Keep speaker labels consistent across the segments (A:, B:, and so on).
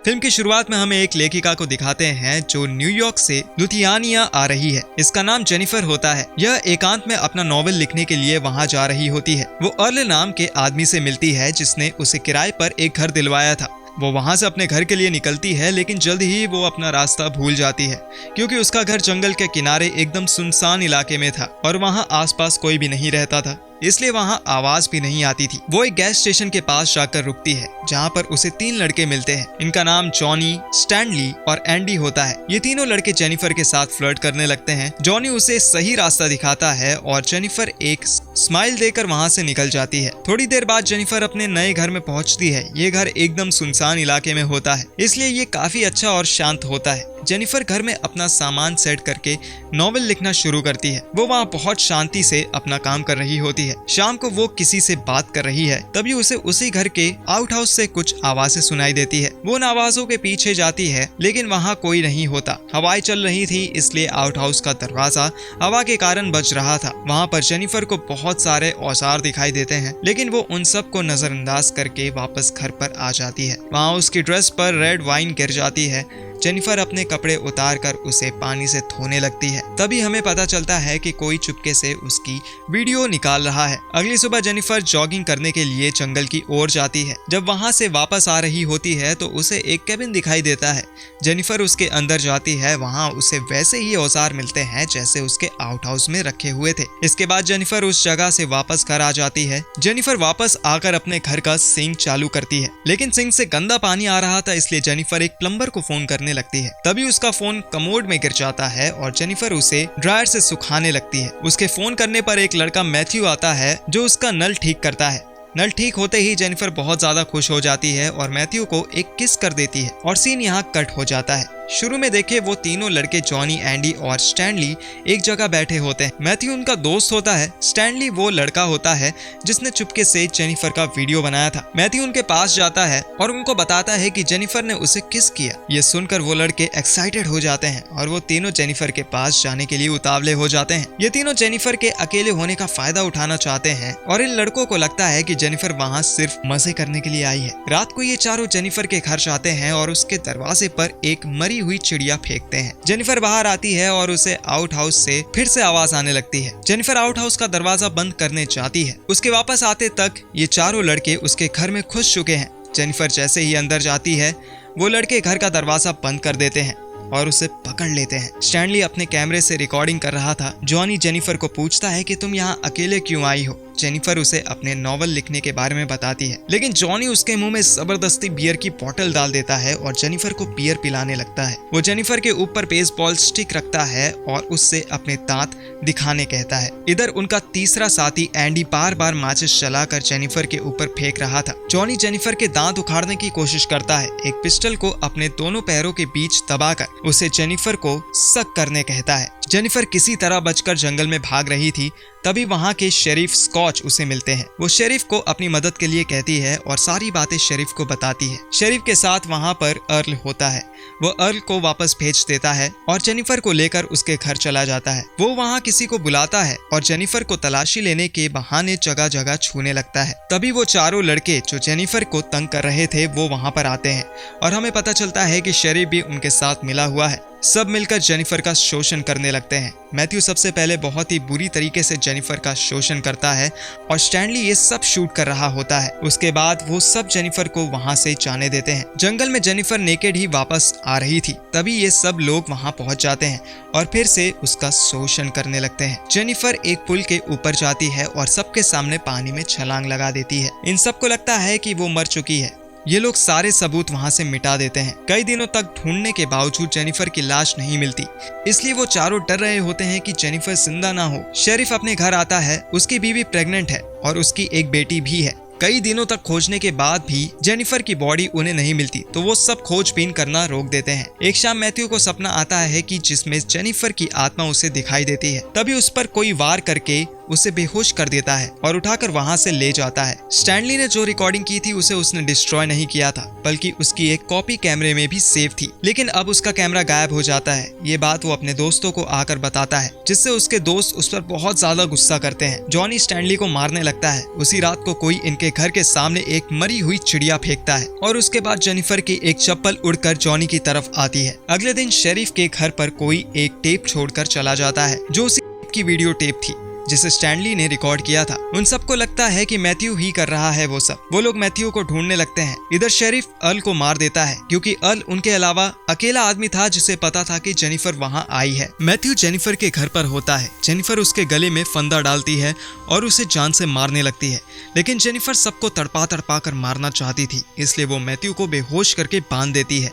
A: Film की शुरुआत में हमें एक लेखिका को दिखाते हैं जो न्यूयॉर्क से लुथियानिया आ रही है। इसका नाम जेनिफर होता है। यह एकांत में अपना नॉवेल लिखने के लिए वहाँ जा रही होती है। वो अर्ल नाम के आदमी से मिलती है जिसने उसे किराए पर एक घर दिलवाया था। वो वहाँ से अपने घर के लिए निकलती है, लेकिन जल्द ही वो अपना रास्ता भूल जाती है क्योंकि उसका घर जंगल के किनारे एकदम सुनसान इलाके में था और वहाँ आसपास कोई भी नहीं रहता था, इसलिए वहाँ आवाज भी नहीं आती थी। वो एक गैस स्टेशन के पास जाकर रुकती है जहाँ पर उसे 3 लड़के मिलते हैं। इनका नाम जॉनी, स्टैनली और एंडी होता है। ये तीनों लड़के जेनिफर के साथ फ्लर्ट करने लगते हैं। जॉनी उसे सही रास्ता दिखाता है और जेनिफर एक स्माइल देकर वहाँ से निकल जाती है। थोड़ी देर बाद जेनिफर अपने नए घर में पहुँचती है। ये घर एकदम सुनसान इलाके में होता है, इसलिए ये काफी अच्छा और शांत होता है। जेनिफर घर में अपना सामान सेट करके नॉवेल लिखना शुरू करती है। वो वहाँ बहुत शांति से अपना काम कर रही होती है। शाम को वो किसी से बात कर रही है, तभी उसे उसी घर के आउट हाउस से कुछ आवाजें सुनाई देती है। वो उन आवाजों के पीछे जाती है, लेकिन वहाँ कोई नहीं होता। हवाएं चल रही थी, इसलिए आउट हाउस का दरवाजा हवा के कारण बज रहा था। वहाँ पर जेनिफर को बहुत सारे औजार दिखाई देते हैं, लेकिन वो उन सब को नजरअंदाज करके वापस घर पर आ जाती है। वहाँ उसकी ड्रेस पर रेड वाइन गिर जाती है। जेनिफर अपने कपड़े उतार कर उसे पानी से धोने लगती है। तभी हमें पता चलता है कि कोई चुपके से उसकी वीडियो निकाल रहा है। अगली सुबह जेनिफर जॉगिंग करने के लिए जंगल की ओर जाती है। जब वहां से वापस आ रही होती है तो उसे एक केबिन दिखाई देता है। जेनिफर उसके अंदर जाती है। वहां उसे वैसे ही औजार मिलते हैं जैसे उसके आउट हाउस में रखे हुए थे। इसके बाद जेनिफर उस जगह से वापस घर आ जाती है। जेनिफर वापस आकर अपने घर का सिंक चालू करती है, लेकिन सिंक से गंदा पानी आ रहा था, इसलिए जेनिफर एक प्लम्बर को फोन करने लगती है। तभी उसका फोन कमोड में गिर जाता है और जेनिफर उसे ड्रायर से सुखाने लगती है। उसके फोन करने पर एक लड़का मैथ्यू आता है जो उसका नल ठीक करता है। नल ठीक होते ही जेनिफर बहुत ज्यादा खुश हो जाती है और मैथ्यू को एक किस कर देती है और सीन यहाँ कट हो जाता है। शुरू में देखे वो तीनों लड़के जॉनी, एंडी और स्टैनली एक जगह बैठे होते हैं। मैथ्यू उनका दोस्त होता है। स्टैनली वो लड़का होता है जिसने चुपके से जेनिफर का वीडियो बनाया था। मैथ्यू उनके पास जाता है और उनको बताता है कि जेनिफर ने उसे किस किया। ये सुनकर वो लड़के एक्साइटेड हो जाते हैं और वो तीनों जेनिफर के पास जाने के लिए उतावले हो जाते हैं। ये तीनों जेनिफर के अकेले होने का फायदा उठाना चाहते हैं और इन लड़कों को लगता है कि जेनिफर वहाँ सिर्फ मजे करने के लिए आई है। रात को ये चारों जेनिफर के घर जाते हैं और उसके दरवाजे पर एक मरी हुई चिड़िया फेंकते हैं। जेनिफर बाहर आती है और उसे आउट हाउस से फिर से आवाज आने लगती है। जेनिफर आउट हाउस का दरवाजा बंद करने जाती है। उसके वापस आते तक ये चारों लड़के उसके घर में घुस चुके हैं। जेनिफर जैसे ही अंदर जाती है, वो लड़के घर का दरवाजा बंद कर देते हैं और उसे पकड़ लेते हैं। स्टैनली अपने कैमरे से रिकॉर्डिंग कर रहा था। जॉनी जेनिफर को पूछता है कि तुम यहाँ अकेले क्यों आई हो। जेनिफर उसे अपने नॉवल लिखने के बारे में बताती है, लेकिन जॉनी उसके मुंह में जबरदस्ती बियर की बोतल डाल देता है और जेनिफर को बियर पिलाने लगता है। वो जेनिफर के ऊपर बेसबॉल स्टिक रखता है और उससे अपने दांत दिखाने कहता है। इधर उनका तीसरा साथी एंडी बार बार माचिस जलाकर जेनिफर के ऊपर फेंक रहा था। जॉनी जेनिफर के दांत उखाड़ने की कोशिश करता है। एक पिस्टल को अपने दोनों पैरों के बीच दबाकर उसे जेनिफर को सक करने कहता है। जेनिफर किसी तरह बचकर जंगल में भाग रही थी। तभी वहाँ के शेरिफ स्कॉच उसे मिलते हैं। वो शेरिफ को अपनी मदद के लिए कहती है और सारी बातें शेरिफ को बताती है। शेरिफ के साथ वहाँ पर अर्ल होता है। वो अर्ल को वापस भेज देता है और जेनिफर को लेकर उसके घर चला जाता है। वो वहाँ किसी को बुलाता है और जेनिफर को तलाशी लेने के बहाने जगह जगह छूने लगता है। तभी वो चारों लड़के जो जेनिफर को तंग कर रहे थे वो वहाँ पर आते हैं और हमें पता चलता है कि शेरिफ भी उनके साथ मिला हुआ है। सब मिलकर जेनिफर का शोषण करने लगते हैं। मैथ्यू सबसे पहले बहुत ही बुरी तरीके से जेनिफर का शोषण करता है और स्टैनली ये सब शूट कर रहा होता है। उसके बाद वो सब जेनिफर को वहाँ से जाने देते हैं। जंगल में जेनिफर नेकेड ही वापस आ रही थी। तभी ये सब लोग वहाँ पहुँच जाते हैं और फिर से उसका शोषण करने लगते हैं। जेनिफर एक पुल के ऊपर जाती है और सबके सामने पानी में छलांग लगा देती है। इन सबको लगता है कि वो मर चुकी है। ये लोग सारे सबूत वहाँ से मिटा देते हैं। कई दिनों तक ढूंढने के बावजूद जेनिफर की लाश नहीं मिलती, इसलिए वो चारों डर रहे होते हैं कि जेनिफर जिंदा ना हो। शेरिफ अपने घर आता है। उसकी बीवी प्रेग्नेंट है और उसकी एक बेटी भी है। कई दिनों तक खोजने के बाद भी जेनिफर की बॉडी उन्हें नहीं मिलती, तो वो सब खोजबीन करना रोक देते हैं। एक शाम मैथ्यू को सपना आता है कि जिसमें जेनिफर की आत्मा उसे दिखाई देती है। तभी उस पर कोई वार करके उसे बेहोश कर देता है और उठाकर वहाँ से ले जाता है। स्टैनली ने जो रिकॉर्डिंग की थी उसे उसने डिस्ट्रॉय नहीं किया था, बल्कि उसकी एक कॉपी कैमरे में भी सेव थी। लेकिन अब उसका कैमरा गायब हो जाता है। ये बात वो अपने दोस्तों को आकर बताता है, जिससे उसके दोस्त उस पर बहुत ज्यादा गुस्सा करते हैं। जॉनी स्टैनली को मारने लगता है। उसी रात को कोई इनके घर के सामने एक मरी हुई चिड़िया फेंकता है और उसके बाद जेनिफर की एक चप्पल उड़कर जॉनी की तरफ आती है। अगले दिन शेरिफ के घर पर कोई एक टेप छोड़कर चला जाता है, जो उसी की वीडियो टेप थी जिसे स्टैनली ने रिकॉर्ड किया था। उन सबको लगता है कि मैथ्यू ही कर रहा है वो सब। वो लोग मैथ्यू को ढूंढने लगते हैं। इधर शेरिफ अर्ल को मार देता है, क्योंकि अर्ल उनके अलावा अकेला आदमी था जिसे पता था कि जेनिफर वहां आई है। मैथ्यू जेनिफर के घर पर होता है। जेनिफर उसके गले में फंदा डालती है और उसे जान से मारने लगती है, लेकिन जेनिफर सबको तड़पा तड़पा कर मारना चाहती थी, इसलिए वो मैथ्यू को बेहोश करके बांध देती है।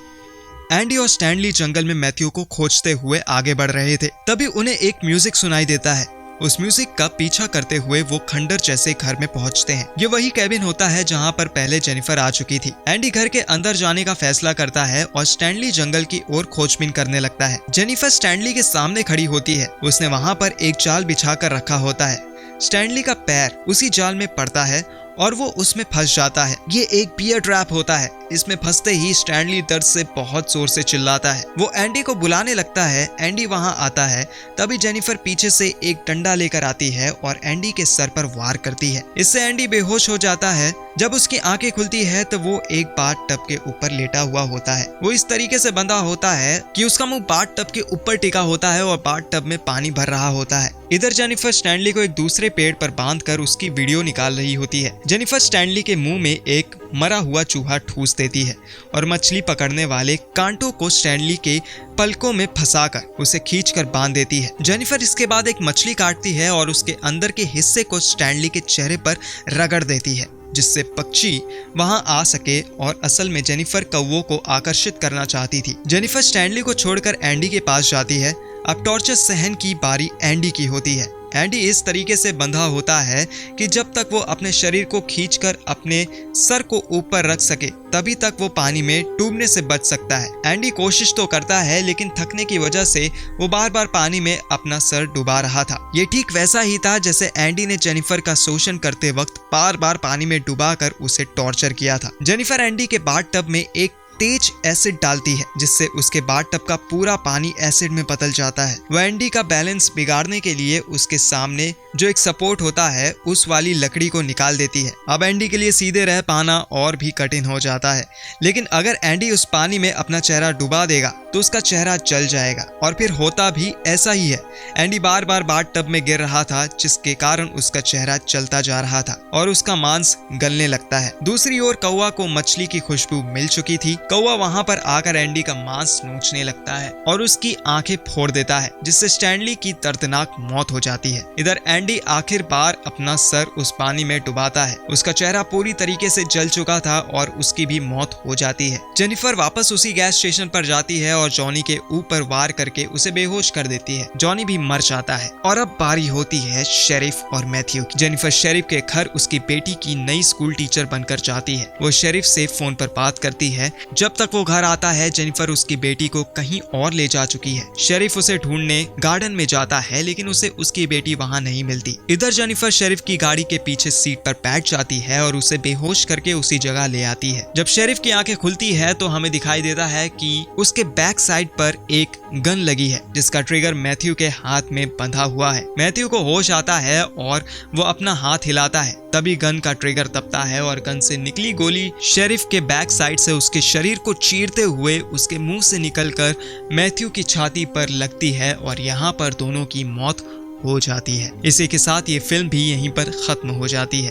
A: एंडी और स्टैनली जंगल में मैथ्यू को खोजते हुए आगे बढ़ रहे थे। तभी उन्हें एक म्यूजिक सुनाई देता है। उस म्यूजिक का पीछा करते हुए वो खंडर जैसे घर में पहुंचते हैं। ये वही कैबिन होता है जहां पर पहले जेनिफर आ चुकी थी। एंडी घर के अंदर जाने का फैसला करता है और स्टैनली जंगल की ओर खोजबीन करने लगता है। जेनिफर स्टैनली के सामने खड़ी होती है। उसने वहां पर एक जाल बिछा कर रखा होता है। स्टैनली का पैर उसी जाल में पड़ता है और वो उसमें फंस जाता है। ये एक बियर ट्रैप होता है। इसमें फंसते ही स्टैनली दर्द से बहुत जोर से चिल्लाता है। वो एंडी को बुलाने लगता है। एंडी वहां आता है। तभी जेनिफर पीछे से एक डंडा लेकर आती है और एंडी के सर पर वार करती है। इससे एंडी बेहोश हो जाता है। जब उसकी आंखें खुलती है तो वो एक बाथ टब के ऊपर लेटा हुआ होता है। वो इस तरीके से बंधा होता है कि उसका मुंह बाथ टब के ऊपर टिका होता है और बाथ टब में पानी भर रहा होता है। इधर जेनिफर स्टैनली को एक दूसरे पेड़ पर बांधकर उसकी वीडियो निकाल रही होती है। जेनिफर स्टैनली के मुंह में एक मरा हुआ चूहा ठूस देती है और मछली पकड़ने वाले कांटों को स्टैनली के पलकों में फंसाकर उसे खींचकर बांध देती है। जेनिफर इसके बाद एक मछली काटती है और उसके अंदर के हिस्से को स्टैनली के चेहरे पर रगड़ देती है, जिससे पक्षी वहां आ सके, और असल में जेनिफर कौवों को आकर्षित करना चाहती थी। जेनिफर स्टैनली को छोड़कर एंडी के पास जाती है। अब टॉर्चर सहन की बारी एंडी की होती है। एंडी इस तरीके से बंधा होता है कि जब तक वो अपने शरीर को खींचकर अपने सर को ऊपर रख सके तभी तक वो पानी में डूबने से बच सकता है। एंडी कोशिश तो करता है, लेकिन थकने की वजह से वो बार बार पानी में अपना सर डुबा रहा था। ये ठीक वैसा ही था जैसे एंडी ने जेनिफर का शोषण करते वक्त बार बार पानी में डुबाकर उसे टॉर्चर किया था। जेनिफर एंडी के बाथ टब में एक तेज एसिड डालती है, जिससे उसके बाथ टब का पूरा पानी एसिड में बदल जाता है। वह एंडी का बैलेंस बिगाड़ने के लिए उसके सामने जो एक सपोर्ट होता है उस वाली लकड़ी को निकाल देती है। अब एंडी के लिए सीधे रह पाना और भी कठिन हो जाता है, लेकिन अगर एंडी उस पानी में अपना चेहरा डुबा देगा तो उसका चेहरा जल जाएगा, और फिर होता भी ऐसा ही है। एंडी बार बार बाथ टब में गिर रहा था, जिसके कारण उसका चेहरा चलता जा रहा था और उसका मांस गलने लगता है। दूसरी ओर कौवा को मछली की खुशबू मिल चुकी थी। कौवा वहां पर आकर एंडी का मांस नोचने लगता है और उसकी आंखें फोड़ देता है, जिससे स्टैनली की दर्दनाक मौत हो जाती है। इधर एंडी आखिर बार अपना सर उस पानी में डुबाता है। उसका चेहरा पूरी तरीके से जल चुका था और उसकी भी मौत हो जाती है। जेनिफर वापस उसी गैस स्टेशन पर जाती है और जॉनी के ऊपर वार करके उसे बेहोश कर देती है। जॉनी भी मर जाता है और अब बारी होती है शेरिफ और मैथ्यू की। जेनिफर शेरिफ के घर उसकी बेटी की नई स्कूल टीचर बनकर जाती है। वो शेरिफ से फोन पर बात करती है। जब तक वो घर आता है, जेनिफर उसकी बेटी को कहीं और ले जा चुकी है। शेरिफ उसे ढूंढने गार्डन में जाता है, लेकिन उसे उसकी बेटी वहां नहीं मिलती। इधर जेनिफर शेरिफ की गाड़ी के पीछे सीट पर बैठ जाती है और उसे बेहोश करके उसी जगह ले आती है। जब शेरिफ की आंखें खुलती है तो हमें दिखाई देता है कि उसके बैक साइड पर एक गन लगी है, जिसका ट्रिगर मैथ्यू के हाथ में बंधा हुआ है। मैथ्यू को होश आता है और वो अपना हाथ हिलाता है। तभी गन का ट्रिगर दबता है और गन से निकली गोली शेरिफ के बैक साइड से उसके शरीर को चीरते हुए उसके मुंह से निकलकर मैथ्यू की छाती पर लगती है और यहाँ पर दोनों की मौत हो जाती है। इसी के साथ ये फिल्म भी यहीं पर खत्म हो जाती है।